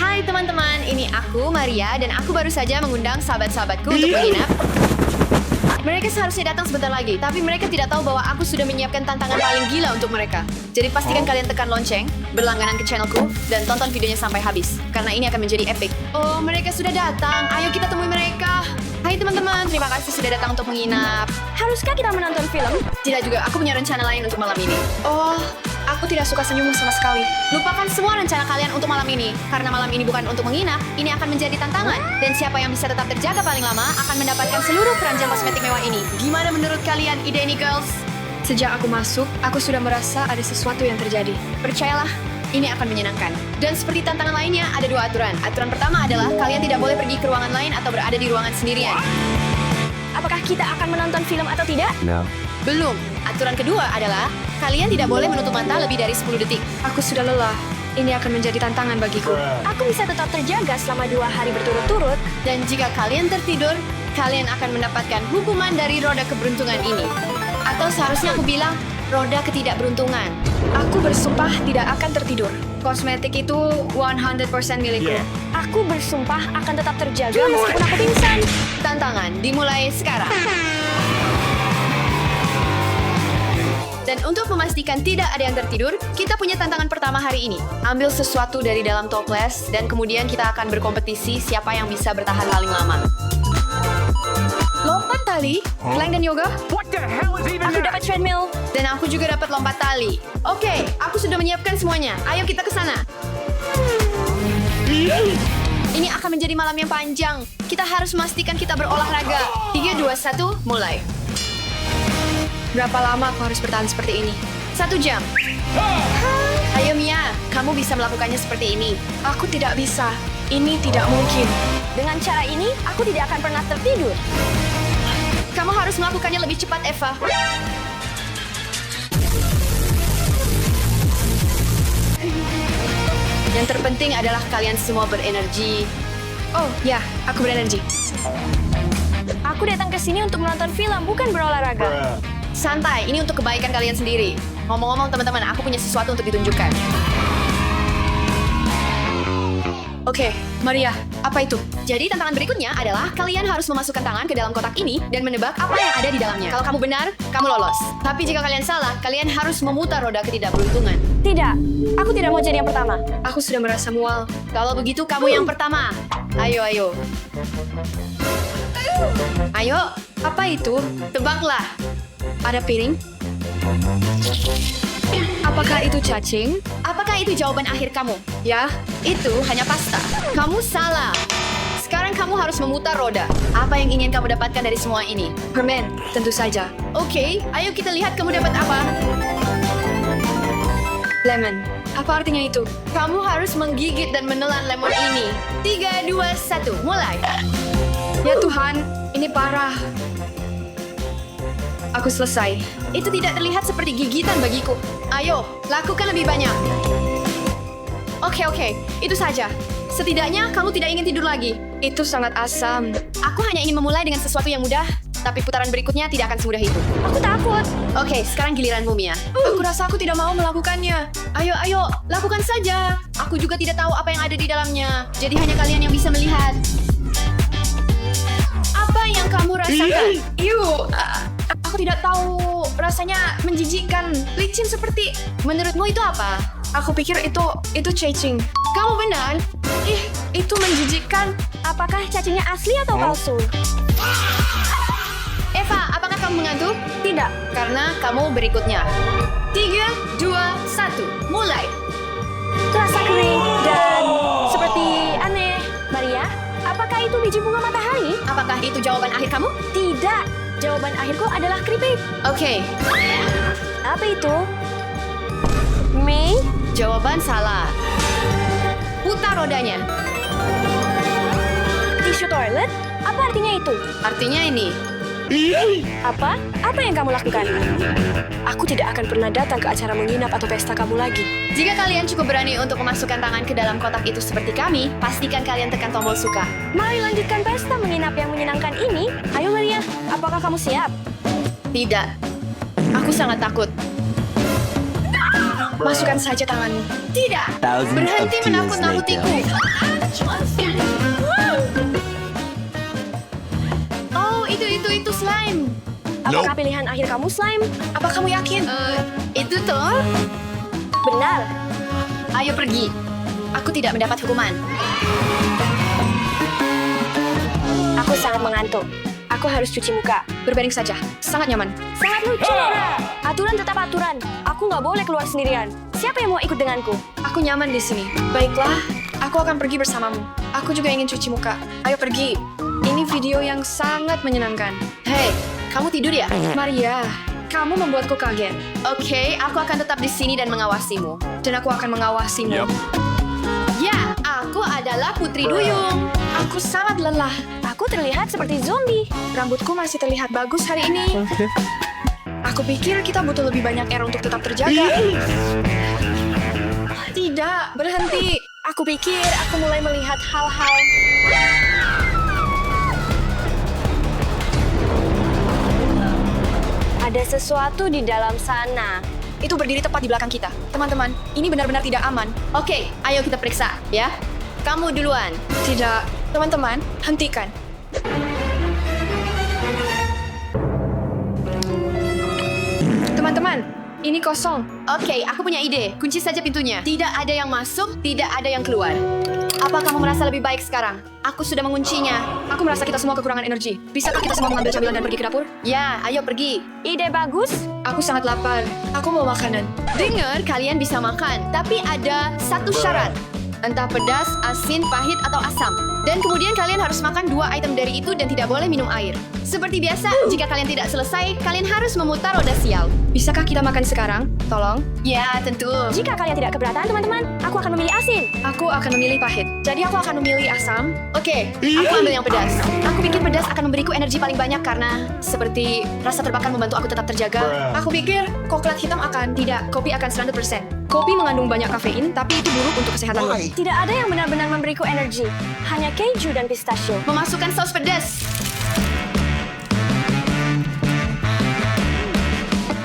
Hai teman-teman, ini aku Maria dan aku baru saja mengundang sahabat-sahabatku untuk menginap. Mereka seharusnya datang sebentar lagi, tapi mereka tidak tahu bahwa aku sudah menyiapkan tantangan paling gila untuk mereka. Jadi pastikan kalian tekan lonceng, berlangganan ke channelku, dan tonton videonya sampai habis, karena ini akan menjadi epic. Oh, mereka sudah datang. Ayo kita temui mereka. Hai teman-teman, terima kasih sudah datang untuk menginap. Haruskah kita menonton film? Tidak juga, aku punya rencana lain untuk malam ini. Oh, aku tidak suka senyummu sama sekali. Lupakan semua rencana kalian untuk malam ini. Karena malam ini bukan untuk menginap, ini akan menjadi tantangan. Dan siapa yang bisa tetap terjaga paling lama akan mendapatkan seluruh keranjang kosmetik mewah ini. Gimana menurut kalian ide ini, girls? Sejak aku masuk, aku sudah merasa ada sesuatu yang terjadi. Percayalah, ini akan menyenangkan. Dan seperti tantangan lainnya, ada dua aturan. Aturan pertama adalah kalian tidak boleh pergi ke ruangan lain atau berada di ruangan sendirian. Apakah kita akan menonton film atau tidak? No. Belum. Aturan kedua adalah kalian tidak boleh menutup mata lebih dari 10 detik. Aku sudah lelah. Ini akan menjadi tantangan bagiku. Aku bisa tetap terjaga selama 2 hari berturut-turut. Dan jika kalian tertidur, kalian akan mendapatkan hukuman dari roda keberuntungan ini. Atau seharusnya aku bilang, roda ketidakberuntungan. Aku bersumpah tidak akan tertidur. Kosmetik itu 100% milikku. Aku bersumpah akan tetap terjaga meskipun aku pingsan. Tantangan dimulai sekarang. Dan untuk memastikan tidak ada yang tertidur, kita punya tantangan pertama hari ini. Ambil sesuatu dari dalam toples, dan kemudian kita akan berkompetisi siapa yang bisa bertahan paling lama. Lompat tali, plank dan yoga. Aku dapat treadmill. Dan aku juga dapat lompat tali. Oke, aku sudah menyiapkan semuanya. Ayo kita ke sana. Ini akan menjadi malam yang panjang. Kita harus memastikan kita berolahraga. 3, 2, 1, mulai. Berapa lama aku harus bertahan seperti ini? 1 jam. Ayo Mia, kamu bisa melakukannya seperti ini. Aku tidak bisa. Ini tidak mungkin. Dengan cara ini, aku tidak akan pernah tertidur. Kamu harus melakukannya lebih cepat, Eva. Yang terpenting adalah kalian semua berenergi. Oh, ya, aku berenergi. Aku datang ke sini untuk menonton film, bukan berolahraga. Santai, ini untuk kebaikan kalian sendiri. Ngomong-ngomong teman-teman, aku punya sesuatu untuk ditunjukkan. Oke, Maria, apa itu? Jadi tantangan berikutnya adalah kalian harus memasukkan tangan ke dalam kotak ini dan menebak apa yang ada di dalamnya. Kalau kamu benar, kamu lolos. Tapi jika kalian salah, kalian harus memutar roda ketidakberuntungan. Tidak, aku tidak mau jadi yang pertama. Aku sudah merasa mual. Kalau begitu, kamu yang pertama. Ayo, ayo. Ayo, Apa itu? tebaklah. Ada piring? Apakah itu cacing? Apakah itu jawaban akhir kamu? Ya, Itu hanya pasta. Kamu salah. Sekarang kamu harus memutar roda. Apa yang ingin kamu dapatkan dari semua ini? permen, tentu saja. Oke, ayo kita lihat kamu dapat apa. Lemon. Apa artinya itu? Kamu harus menggigit dan menelan lemon ini. 3, 2, 1, mulai. Ya Tuhan, ini parah. Aku selesai. Itu tidak terlihat seperti gigitan bagiku. Ayo, lakukan lebih banyak. Oke, itu saja. Setidaknya kamu tidak ingin tidur lagi. Itu sangat asam. Aku hanya ingin memulai dengan sesuatu yang mudah, tapi putaran berikutnya tidak akan semudah itu. Aku takut. Oke, sekarang giliranmu, Mia. Aku rasa aku tidak mau melakukannya. Ayo, lakukan saja. Aku juga tidak tahu apa yang ada di dalamnya. Jadi hanya kalian yang bisa melihat. Apa yang kamu rasakan? Aku tidak tahu. Rasanya menjijikkan. Licin seperti... Menurutmu itu apa? Aku pikir itu cacing. Kamu benar? Itu menjijikkan. Apakah cacingnya asli atau palsu? Eva, apakah kamu mengantuk? Tidak. Karena kamu berikutnya. 3, 2, 1, mulai. Terasa kering dan seperti aneh. Maria, apakah itu biji bunga matahari? Apakah itu jawaban akhir kamu? Tidak. Jawaban akhirku adalah keripik. Oke, Apa itu? Mei? jawaban salah. Putar rodanya. Tisu toilet? Apa artinya itu? Artinya ini. Apa? Apa yang kamu lakukan? Aku tidak akan pernah datang ke acara menginap atau pesta kamu lagi. Jika kalian cukup berani untuk memasukkan tangan ke dalam kotak itu seperti kami, pastikan kalian tekan tombol suka. Mari lanjutkan pesta menginap yang menyenangkan ini. Ayo Maria, apakah kamu siap? Tidak. Aku sangat takut. Masukkan saja tanganmu. Tidak. Thousands of Berhenti tears menakut-nakutiku. later. slime. Apakah pilihan akhir kamu slime? Apa kamu yakin? Itu tuh. Benar. Ayo pergi. Aku tidak mendapat hukuman. Aku sangat mengantuk. Aku harus cuci muka. Berbaring saja. Sangat nyaman. Sangat lucu, Nora. Aturan tetap aturan. Aku nggak boleh keluar sendirian. Siapa yang mau ikut denganku? Aku nyaman di sini. Baiklah, aku akan pergi bersamamu. Aku juga ingin cuci muka. Ayo pergi. Ini video yang sangat menyenangkan. Hei, kamu tidur ya? Maria, kamu membuatku kaget. Oke, aku akan tetap di sini dan mengawasimu. Dan aku akan mengawasimu. Ya, aku adalah Putri Duyung. Aku sangat lelah. Aku terlihat seperti zombie. Rambutku masih terlihat bagus hari ini. Aku pikir kita butuh lebih banyak air untuk tetap terjaga. Tidak, berhenti. Aku pikir aku mulai melihat hal-hal. Ada sesuatu di dalam sana. Itu berdiri tepat di belakang kita. Teman-teman, ini benar-benar tidak aman. Oke, ayo kita periksa, ya. Kamu duluan. Tidak. Teman-teman, hentikan. Teman-teman, ini kosong. Oke, aku punya ide. Kunci saja pintunya. Tidak ada yang masuk, tidak ada yang keluar. Apa kamu merasa lebih baik sekarang? Aku sudah menguncinya. Aku merasa kita semua kekurangan energi. Bisakah kita semua mengambil camilan dan pergi ke dapur? Ya, ayo pergi. Ide bagus. Aku sangat lapar. Aku mau makanan. Dengar, kalian bisa makan. Tapi ada satu syarat. Entah pedas, asin, pahit, atau asam. Dan kemudian kalian harus makan 2 item dari itu dan tidak boleh minum air. Seperti biasa, jika kalian tidak selesai, kalian harus memutar roda sial. Bisakah kita makan sekarang? Tolong. Ya, tentu. Jika kalian tidak keberatan, teman-teman, aku akan memilih asin. Aku akan memilih pahit. Jadi aku akan memilih asam. Oke, aku ambil yang pedas. Aku pikir pedas akan memberiku energi paling banyak karena seperti rasa terbakar membantu aku tetap terjaga. Aku pikir coklat hitam akan. Tidak, kopi akan 100%. Kopi mengandung banyak kafein, tapi itu buruk untuk kesehatanmu. Tidak ada yang benar-benar memberiku energi. Hanya keju dan pistachio. Memasukkan saus pedas.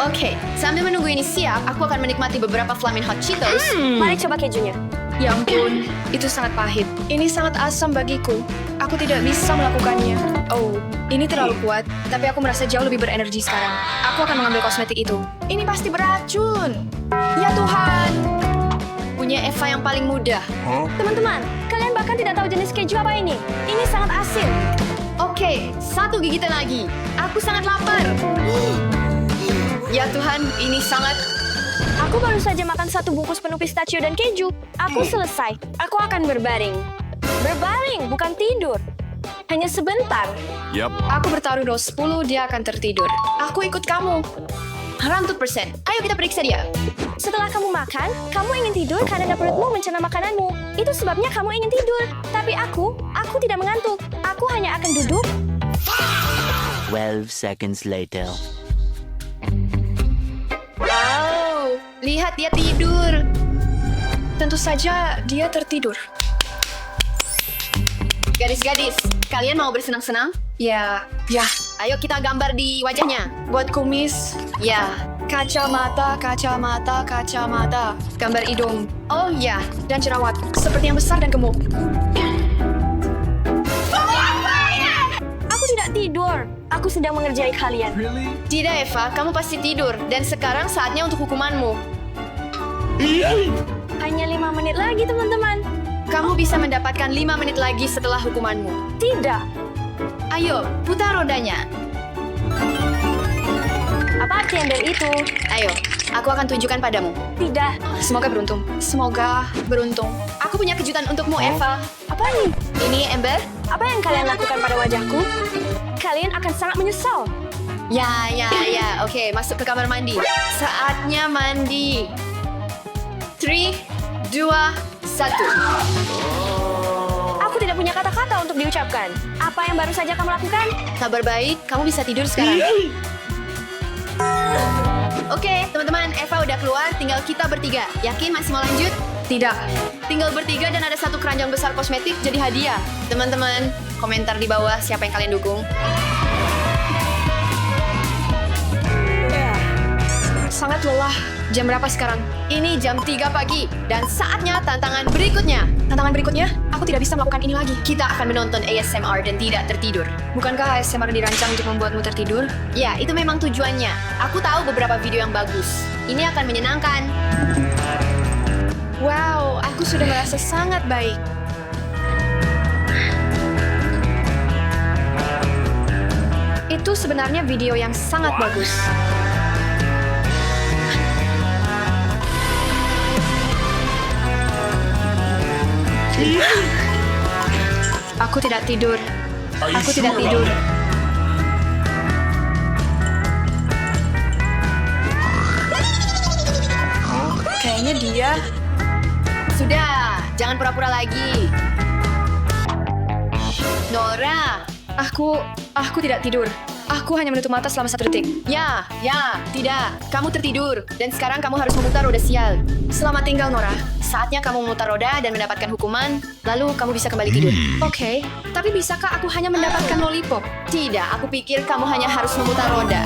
Oke, sambil menunggu ini siap, aku akan menikmati beberapa Flamin' Hot Cheetos. Mari coba kejunya. Ya ampun, itu sangat pahit. Ini sangat asam bagiku. Aku tidak bisa melakukannya. Oh, ini terlalu kuat, tapi aku merasa jauh lebih berenergi sekarang. Aku akan mengambil kosmetik itu. Ini pasti beracun. Ya Tuhan. Punya Eva yang paling mudah. Teman-teman, kalian bahkan tidak tahu jenis keju apa ini. Ini sangat asin. Oke, 1 gigitan lagi. Aku sangat lapar. Ya Tuhan, ini sangat... Aku baru saja makan 1 bungkus penuh pistachio dan keju. Aku selesai. Aku akan berbaring. Berbaring, bukan tidur. Hanya sebentar. Aku bertaruh roll 10, dia akan tertidur. Aku ikut kamu. 100%. Ayo kita periksa dia. Setelah kamu makan, kamu ingin tidur karena perutmu mencerna makananmu. Itu sebabnya kamu ingin tidur. Tapi aku tidak mengantuk. Aku hanya akan duduk. 12 seconds later. Wow, lihat dia tidur. Tentu saja dia tertidur. Gadis-gadis, kalian mau bersenang-senang? Ya. Ayo kita gambar di wajahnya. Buat kumis, Ya. kacamata, kacamata, kacamata. Gambar hidung. Oh ya, Dan jerawat. Seperti yang besar dan gemuk. Aku tidak tidur. Aku sedang mengerjai kalian. tidak Eva, kamu pasti tidur. Dan sekarang saatnya untuk hukumanmu. Hanya 5 menit lagi, teman-teman. Kamu bisa mendapatkan 5 menit lagi setelah hukumanmu. Tidak. Ayo, putar rodanya. Apa arti ember itu? Ayo, aku akan tunjukkan padamu. Tidak. Semoga beruntung. Semoga beruntung. Aku punya kejutan untukmu, Eva. Apa ini? Ini ember. Apa yang kalian lakukan pada wajahku? Kalian akan sangat menyesal. Ya. Oke, masuk ke kamar mandi. Saatnya mandi. 3, 2, 1. Aku tidak punya kata-kata untuk diucapkan. Apa yang baru saja kamu lakukan? Kabar baik, kamu bisa tidur sekarang. Oke, teman-teman, Eva udah keluar, tinggal kita bertiga. Yakin masih mau lanjut? Tidak. Tinggal bertiga dan ada 1 keranjang besar kosmetik jadi hadiah. Teman-teman, komentar di bawah siapa yang kalian dukung. Sangat lelah. Jam berapa sekarang? Ini jam 3 pagi dan saatnya tantangan berikutnya. Tantangan berikutnya? Aku tidak bisa melakukan ini lagi. Kita akan menonton ASMR dan tidak tertidur. Bukankah ASMR dirancang untuk membuatmu tertidur? Ya, itu memang tujuannya. Aku tahu beberapa video yang bagus. Ini akan menyenangkan. Wow, aku sudah merasa sangat baik. Itu sebenarnya video yang sangat bagus. Aku tidak tidur. Aku tidak tidur. Kayaknya dia. Sudah, jangan pura-pura lagi. Nora. Aku tidak tidur. Aku hanya menutup mata selama 1 detik. Ya, tidak. Kamu tertidur. Dan sekarang kamu harus memutar roda sial. Selamat tinggal, Nora. Saatnya kamu memutar roda dan mendapatkan hukuman, lalu kamu bisa kembali tidur. Oke, tapi bisakah aku hanya mendapatkan lollipop? Tidak, aku pikir kamu hanya harus memutar roda.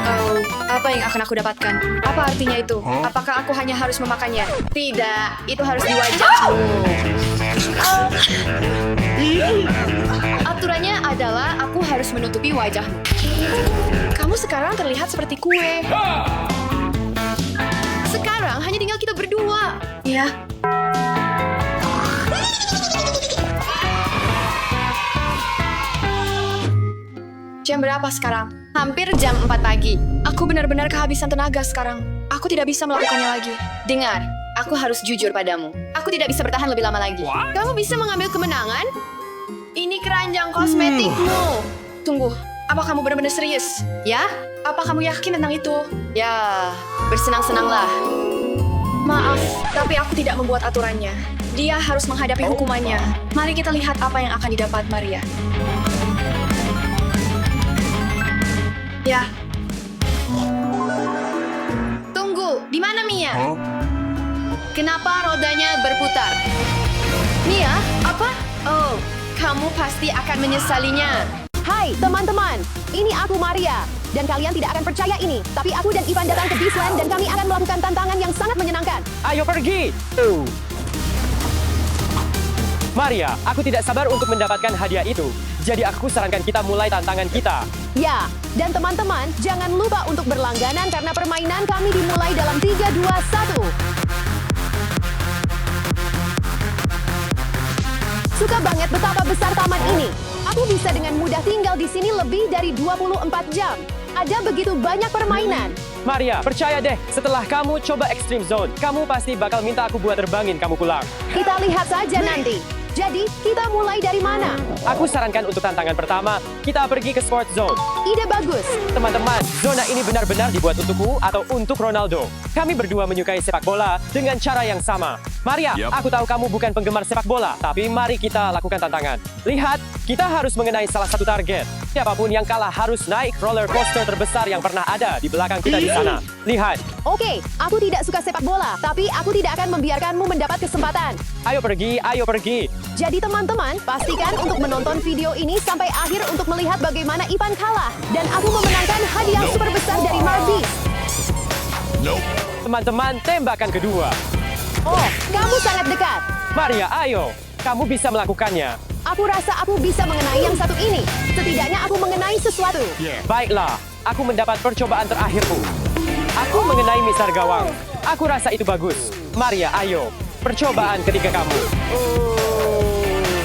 Oh, apa yang akan aku dapatkan? Apa artinya itu? Apakah aku hanya harus memakannya? Tidak, itu harus di wajahmu. Aturannya adalah aku harus menutupi wajahmu. Kamu sekarang terlihat seperti kue. Sekarang hanya tinggal kita berdua. Ya. Jam berapa sekarang? Hampir jam 4 pagi. Aku benar-benar kehabisan tenaga sekarang. Aku tidak bisa melakukannya lagi. Dengar, aku harus jujur padamu. Aku tidak bisa bertahan lebih lama lagi. Kamu bisa mengambil kemenangan? Ini keranjang kosmetikmu. Tunggu, apa kamu benar-benar serius? Ya? Apa kamu yakin tentang itu? Ya, bersenang-senanglah. Maaf, tapi aku tidak membuat aturannya. Dia harus menghadapi hukumannya. Mari kita lihat apa yang akan didapat Maria. Ya, Tunggu, di mana Mia? Kenapa rodanya berputar? Mia, apa? Oh, kamu pasti akan menyesalinya. Hai teman-teman, ini aku Maria. Dan kalian tidak akan percaya ini, tapi aku dan Ivan datang ke Beastland dan kami akan melakukan tantangan yang sangat menyenangkan. Ayo pergi! Maria, aku tidak sabar untuk mendapatkan hadiah itu. Jadi aku sarankan kita mulai tantangan kita. Ya, dan teman-teman, jangan lupa untuk berlangganan karena permainan kami dimulai dalam 3, 2, 1. Suka banget betapa besar taman ini. Aku bisa dengan mudah tinggal di sini lebih dari 24 jam. Ada begitu banyak permainan. Maria, percaya deh, setelah kamu coba Extreme Zone, kamu pasti bakal minta aku buat terbangin kamu pulang. Kita lihat saja nanti. Jadi, kita mulai dari mana? Aku sarankan untuk tantangan pertama, kita pergi ke Sport Zone. Ide bagus. Teman-teman, zona ini benar-benar dibuat untukku atau untuk Ronaldo. Kami berdua menyukai sepak bola dengan cara yang sama. Maria, aku tahu kamu bukan penggemar sepak bola, tapi mari kita lakukan tantangan. Lihat, kita harus mengenai salah satu target. Siapapun yang kalah harus naik roller coaster terbesar yang pernah ada di belakang kita di sana. Lihat. Oke, aku tidak suka sepak bola, tapi aku tidak akan membiarkanmu mendapat kesempatan. Ayo pergi, ayo pergi. Jadi teman-teman, pastikan untuk menonton video ini sampai akhir untuk melihat bagaimana Ivan kalah. Dan aku memenangkan hadiah super besar dari Marby. Teman-teman, tembakan kedua. Oh, kamu sangat dekat. Maria, ayo. Kamu bisa melakukannya. Aku rasa aku bisa mengenai yang satu ini. Setidaknya aku mengenai sesuatu. Baiklah, aku mendapat percobaan terakhirku. Aku mengenai misar gawang. Aku rasa itu bagus. Maria, ayo. Percobaan ketiga kamu.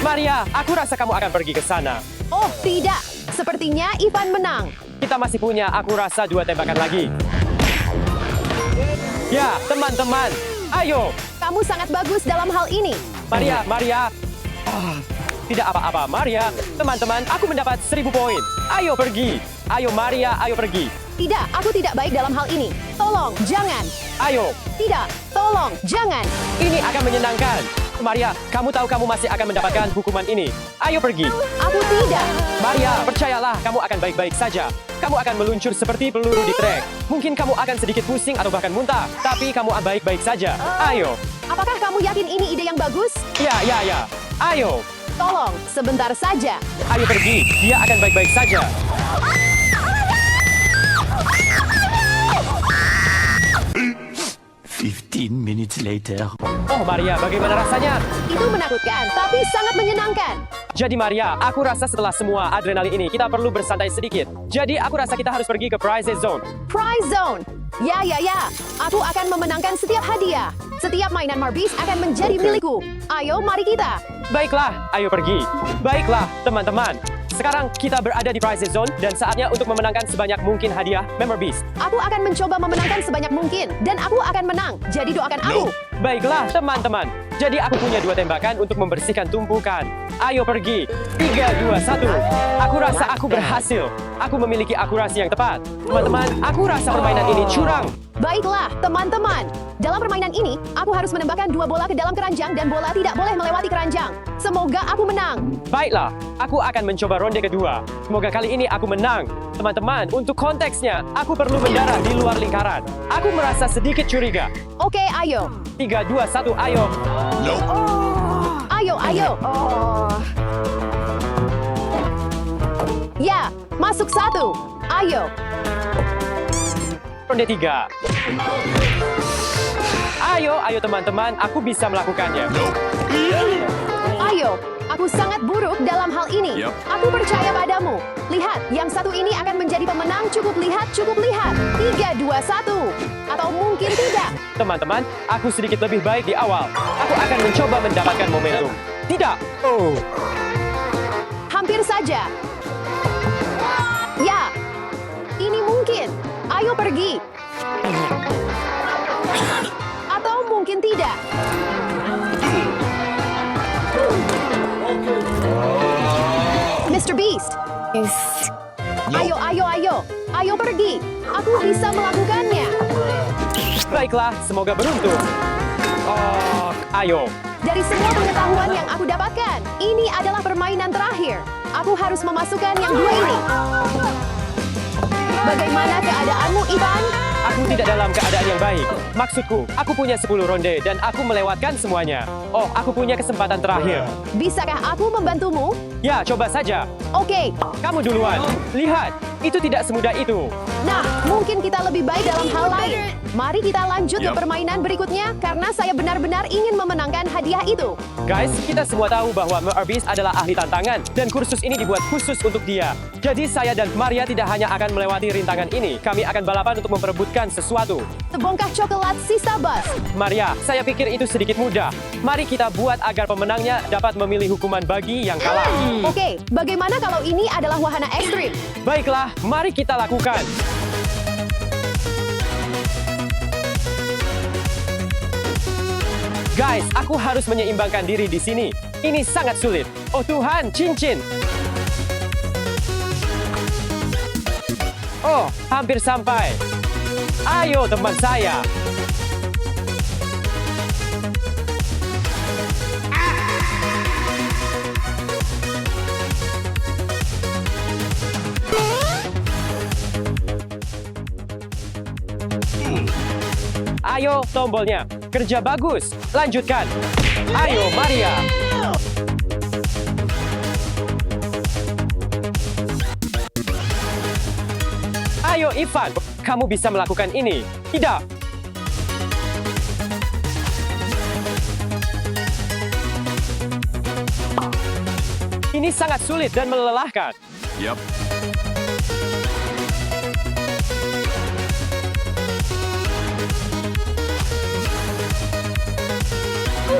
Maria, aku rasa kamu akan pergi ke sana. Oh, tidak. Sepertinya Ivan menang. Kita masih punya, aku rasa 2 tembakan lagi. Ya, teman-teman. Ayo. Kamu sangat bagus dalam hal ini. Maria. Tidak apa-apa, Maria. Teman-teman, aku mendapat 1000 poin. Ayo pergi. Ayo, Maria, ayo pergi. Tidak, aku tidak baik dalam hal ini. Tolong, jangan. Ayo. Tidak, tolong, jangan. Ini akan menyenangkan. Maria, kamu tahu kamu masih akan mendapatkan hukuman ini. Ayo pergi. Aku tidak. Maria, percayalah, kamu akan baik-baik saja. Kamu akan meluncur seperti peluru di trek. Mungkin kamu akan sedikit pusing atau bahkan muntah, tapi kamu baik-baik saja. Ayo. Apakah kamu yakin ini ide yang bagus? Ya. Ayo. Tolong, sebentar saja. Ayo pergi. Dia akan baik-baik saja. 15 minutes later. Oh Maria, bagaimana rasanya? Itu menakutkan, tapi sangat menyenangkan. Jadi Maria, aku rasa setelah semua adrenalin ini, kita perlu bersantai sedikit. Jadi aku rasa kita harus pergi ke Prize Zone. Prize Zone. Ya. Aku akan memenangkan setiap hadiah. Setiap mainan Marbis akan menjadi milikku. Ayo, mari kita. Baiklah, ayo pergi. Baiklah, teman-teman. Sekarang kita berada di Prize Zone dan saatnya untuk memenangkan sebanyak mungkin hadiah Member Beast. Aku akan mencoba memenangkan sebanyak mungkin. Dan aku akan menang. Jadi doakan aku. Baiklah, teman-teman. Jadi aku punya 2 tembakan untuk membersihkan tumpukan. Ayo pergi. 3, 2, 1. Aku rasa aku berhasil. Aku memiliki akurasi yang tepat. Teman-teman, aku rasa permainan ini curang. Baiklah, teman-teman. Dalam permainan ini, aku harus menembakkan 2 bola ke dalam keranjang dan bola tidak boleh melewati keranjang. Semoga aku menang. Baiklah, aku akan mencoba ronde kedua. Semoga kali ini aku menang. Teman-teman, untuk konteksnya, aku perlu mendarat di luar lingkaran. Aku merasa sedikit curiga. Oke, ayo. 3, 2, 1, ayo. Ayo. Ya, masuk 1. Ayo. Ronde 3. Ayo teman-teman, aku bisa melakukannya. Ayo, aku sangat buruk dalam hal ini. Aku percaya padamu. Lihat, yang satu ini akan menjadi pemenang. Cukup lihat. 3, 2, 1. Atau mungkin tidak. Teman-teman, aku sedikit lebih baik di awal. Aku akan mencoba mendapatkan momentum. Tidak. Oh. Hampir saja. Ya, ini mungkin. Ayo pergi. Atau mungkin tidak. Mr. Beast. Ayo pergi. Aku bisa melakukannya. Baiklah, semoga beruntung. Oh, ayo. Dari semua pengetahuan yang aku dapatkan, ini adalah permainan terakhir. Aku harus memasukkan yang 2 ini. Bagaimana keadaanmu, Ivan? Aku tidak dalam keadaan yang baik. Maksudku, aku punya 10 ronde dan aku melewatkan semuanya. Oh, aku punya kesempatan terakhir. Bisakah aku membantumu? Ya, coba saja. Oke. Kamu duluan. Lihat, itu tidak semudah itu. Nah, mungkin kita lebih baik dalam hal lain. Mari kita lanjut ke permainan berikutnya karena saya benar-benar ingin memenangkan hadiah itu. Guys, kita semua tahu bahwa Beast adalah ahli tantangan dan kursus ini dibuat khusus untuk dia. Jadi saya dan Maria tidak hanya akan melewati rintangan ini, kami akan balapan untuk memperebutkan sesuatu. Sebongkah coklat sisa bus. Maria, saya pikir itu sedikit mudah. Mari kita buat agar pemenangnya dapat memilih hukuman bagi yang kalah. Oke, bagaimana kalau ini adalah wahana ekstrim? Baiklah, mari kita lakukan. Guys, aku harus menyeimbangkan diri di sini. Ini sangat sulit. Oh Tuhan, cincin. Oh, hampir sampai. Ayo teman saya. Ayo, tombolnya. Kerja bagus. Lanjutkan. Ayo, Maria. Ayo, Ivan. Kamu bisa melakukan ini. Tidak. Ini sangat sulit dan melelahkan.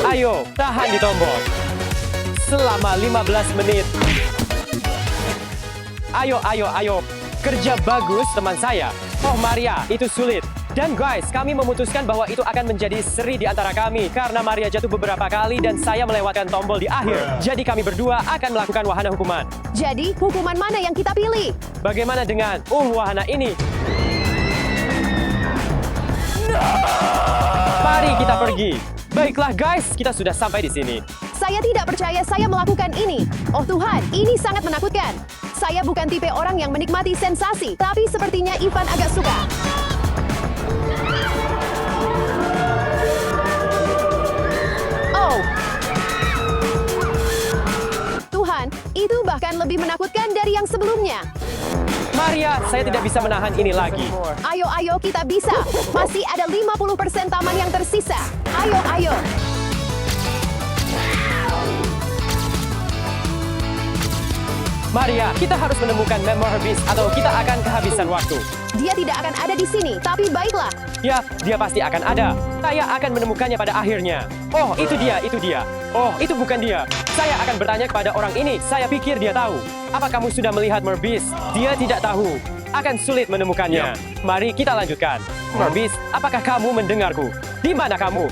Ayo, tahan di tombol. Selama 15 menit. Ayo. Kerja bagus, teman saya. Oh, Maria, itu sulit. Dan guys, kami memutuskan bahwa itu akan menjadi seri di antara kami karena Maria jatuh beberapa kali dan saya melewatkan tombol di akhir. Jadi kami berdua akan melakukan wahana hukuman. Jadi, hukuman mana yang kita pilih? Bagaimana dengan wahana ini? Mari kita pergi. Baiklah guys, kita sudah sampai di sini. Saya tidak percaya saya melakukan ini. Oh Tuhan, ini sangat menakutkan. Saya bukan tipe orang yang menikmati sensasi, tapi sepertinya Ivan agak suka. Oh. Tuhan, itu bahkan lebih menakutkan dari yang sebelumnya. Maria, saya tidak bisa menahan ini lagi. Ayo, ayo, kita bisa. Masih ada 50% taman yang tersisa. Ayo, ayo. Maria, kita harus menemukan Memory Beast atau kita akan kehabisan waktu. Dia tidak akan ada di sini, tapi baiklah. Ya, dia pasti akan ada. Saya akan menemukannya pada akhirnya. Oh, itu dia, itu dia. Oh, itu bukan dia. Saya akan bertanya kepada orang ini. Saya pikir dia tahu. Apa kamu sudah melihat Merbis? Dia tidak tahu. Akan sulit menemukannya. Mari kita lanjutkan. Merbis, apakah kamu mendengarku? Di mana kamu?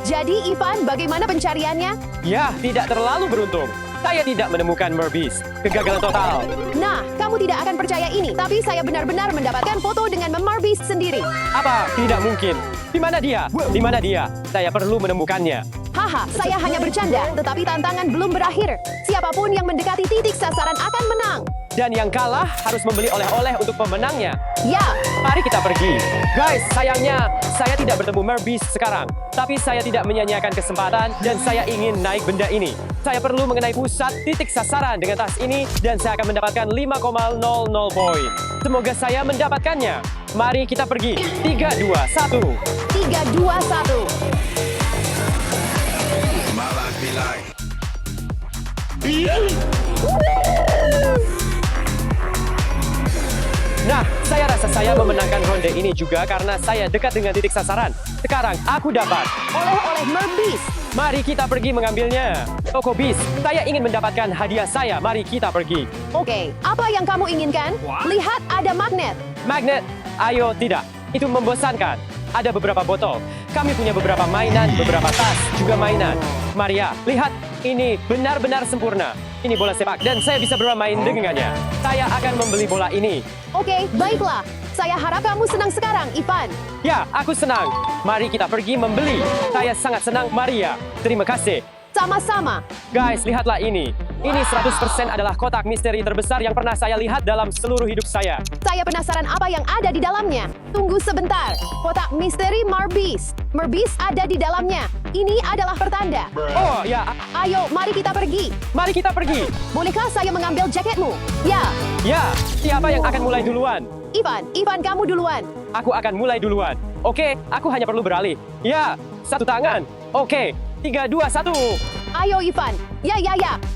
Jadi, Ivan, bagaimana pencariannya? Ya, tidak terlalu beruntung. Saya tidak menemukan Merbis. Kegagalan total. Nah, kamu tidak akan percaya ini, tapi saya benar-benar mendapatkan foto dengan Memarbis sendiri. Apa? Tidak mungkin. Di mana dia? Di mana dia? Saya perlu menemukannya. Haha, saya hanya bercanda, tetapi tantangan belum berakhir. Siapapun yang mendekati titik sasaran akan menang. Dan yang kalah harus membeli oleh-oleh untuk pemenangnya. Ya, Mari kita pergi. Guys, sayangnya saya tidak bertemu Merbis sekarang. Tapi saya tidak menyia-nyiakan kesempatan dan saya ingin naik benda ini. Saya perlu mengenai pusat titik sasaran dengan tas ini dan saya akan mendapatkan 5,00 poin. Semoga saya mendapatkannya. Mari kita pergi. 3, 2, 1. 3, 2, 1. Nah, saya rasa saya memenangkan ronde ini juga karena saya dekat dengan titik sasaran. Sekarang aku dapat. Oleh-oleh Merbis. Mari kita pergi mengambilnya. Toko bis, saya ingin mendapatkan hadiah saya. Mari kita pergi. Oke, apa yang kamu inginkan? Lihat, ada magnet. Magnet, ayo tidak. Itu membosankan. Ada beberapa botol. Kami punya beberapa mainan, beberapa tas, juga mainan. Maria, lihat. Ini benar-benar sempurna. Ini bola sepak dan saya bisa bermain dengannya. Saya akan membeli bola ini. Oke, baiklah. Saya harap kamu senang sekarang, Ivan. Ya, aku senang. Mari kita pergi membeli. Saya sangat senang, Maria. Terima kasih. Sama-sama. Guys, lihatlah ini. Ini 100% adalah kotak misteri terbesar yang pernah saya lihat dalam seluruh hidup saya. Saya penasaran apa yang ada di dalamnya. Tunggu sebentar. Kotak misteri Merbis. Merbis ada di dalamnya. Ini adalah pertanda. Oh, ya. Ayo, mari kita pergi. Mari kita pergi. Bolehkah saya mengambil jaketmu? Ya, Ya, siapa yang akan mulai duluan? Ivan, kamu duluan. Aku akan mulai duluan. Oke, aku hanya perlu beralih. Ya, satu tangan. Oke, 3, 2, 1. Ayo, Ivan. Ya.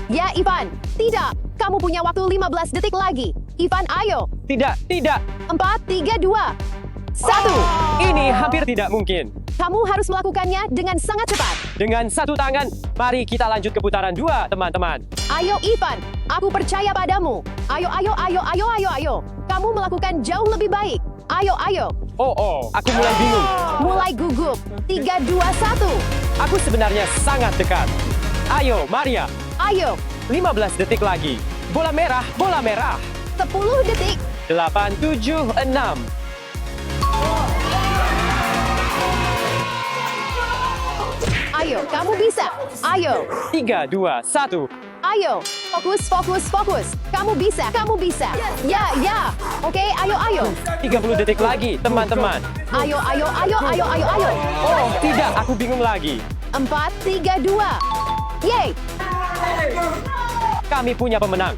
Ya, Ivan. Tidak. Kamu punya waktu 15 detik lagi. Ivan, ayo. Tidak. 4, 3, 2, 1. Ini hampir tidak mungkin. Kamu harus melakukannya dengan sangat cepat. Dengan satu tangan, mari kita lanjut ke putaran 2, teman-teman. Ayo, Ivan. Aku percaya padamu. Ayo. Kamu melakukan jauh lebih baik. Ayo. Oh, aku mulai bingung. Mulai gugup. 3, 2, 1. Aku sebenarnya sangat dekat. Ayo, Maria. Ayo. 15 detik lagi. Bola merah. 10 detik. 8, 7, 6. Ayo, kamu bisa. Ayo. 3, 2, 1. Ayo. Fokus. Kamu bisa. Ya. Oke, ayo. 30 detik lagi, teman-teman. Ayo. Oh, tidak, aku bingung lagi. 4, 3, 2. Yeay. Kami punya pemenang.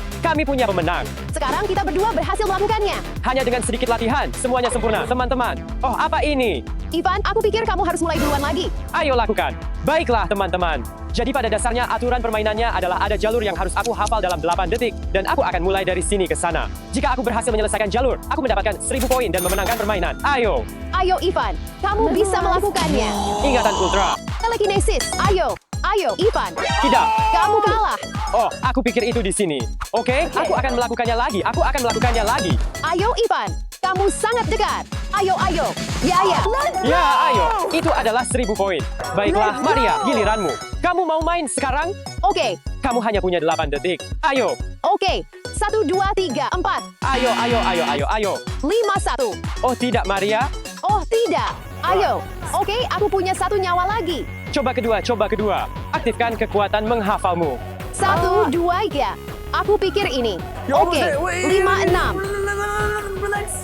Sekarang kita berdua berhasil melakukannya. Hanya dengan sedikit latihan, semuanya sempurna, teman-teman. Oh, apa ini? Ivan, aku pikir kamu harus mulai duluan lagi. Ayo lakukan. Baiklah, teman-teman. Jadi pada dasarnya aturan permainannya adalah ada jalur yang harus aku hafal dalam 8 detik. Dan aku akan mulai dari sini ke sana. Jika aku berhasil menyelesaikan jalur, aku mendapatkan 1000 poin dan memenangkan permainan. Ayo. Ayo, Ivan. Kamu bisa melakukannya. Ingatan ultra. Telekinesis. Ayo, Ivan. Tidak. Kamu kalah. Oh, aku pikir itu di sini. Oke, aku akan melakukannya lagi. Ayo, Ivan. Kamu sangat dekat. Ayo. Ya. Ya, ayo. Itu adalah 1000 poin. Baiklah, Maria, giliranmu. Kamu mau main sekarang? Oke. Kamu hanya punya 8 detik. Ayo. Oke. 1, 2, 3, 4. Ayo. 5, 1. Oh, tidak, Maria. Oh, tidak. Ayo. Oke, aku punya 1 nyawa lagi. Coba kedua. Aktifkan kekuatan menghafalmu. 1, 2, 3. Aku pikir ini. Oke. 5, 6.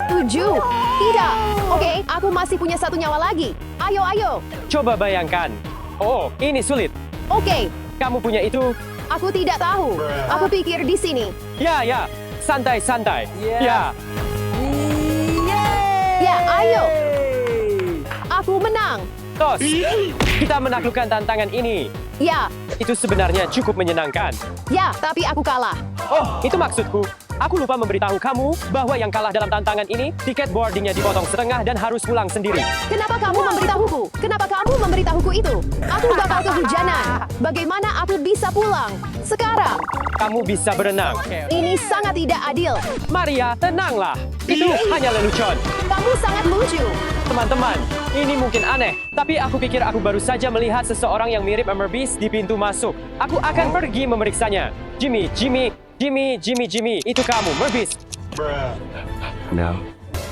7. Tidak. Oke, aku masih punya 1 nyawa lagi. Ayo. Coba bayangkan. Oh, ini sulit. Oke. Kamu punya itu? Aku tidak tahu. Aku pikir di sini. Ya. santai-santai. Ya, Ya, ayo. Aku menang. tos. Kita menaklukkan tantangan ini. Ya, Itu sebenarnya cukup menyenangkan. ya, tapi aku kalah. Oh, itu maksudku. Aku lupa memberitahu kamu bahwa yang kalah dalam tantangan ini, tiket boardingnya dipotong setengah dan harus pulang sendiri. Kenapa kamu memberitahuku? Kenapa kamu memberitahuku itu? Aku bakal kehujanan. Bagaimana aku bisa pulang? Sekarang, Kamu bisa berenang. ini sangat tidak adil. Maria, tenanglah. Itu hanya lelucon. Kamu sangat lucu. Teman-teman, ini mungkin aneh, tapi aku pikir aku baru saja melihat seseorang yang mirip Ember Beast di pintu masuk. Aku akan pergi memeriksanya. Jimmy, itu kamu, Ember Beast. No.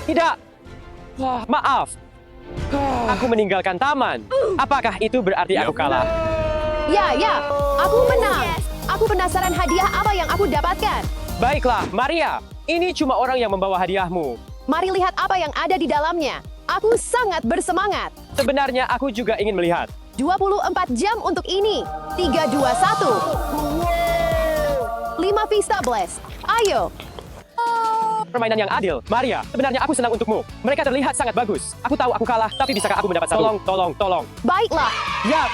Tidak. Wah, maaf. Aku meninggalkan taman. Apakah itu berarti aku kalah? Ya, ya, aku menang. Aku penasaran hadiah apa yang aku dapatkan. Baiklah, Maria. Ini cuma orang yang membawa hadiahmu. Mari lihat apa yang ada di dalamnya. Aku sangat bersemangat. Sebenarnya aku juga ingin melihat. 24 jam untuk ini. 3, 2, 1. 5 Vista Blast. Ayo. Permainan yang adil. Maria, sebenarnya aku senang untukmu. Mereka terlihat sangat bagus. Aku tahu aku kalah, tapi bisakah aku mendapat satu? Tolong. Baiklah. Ya,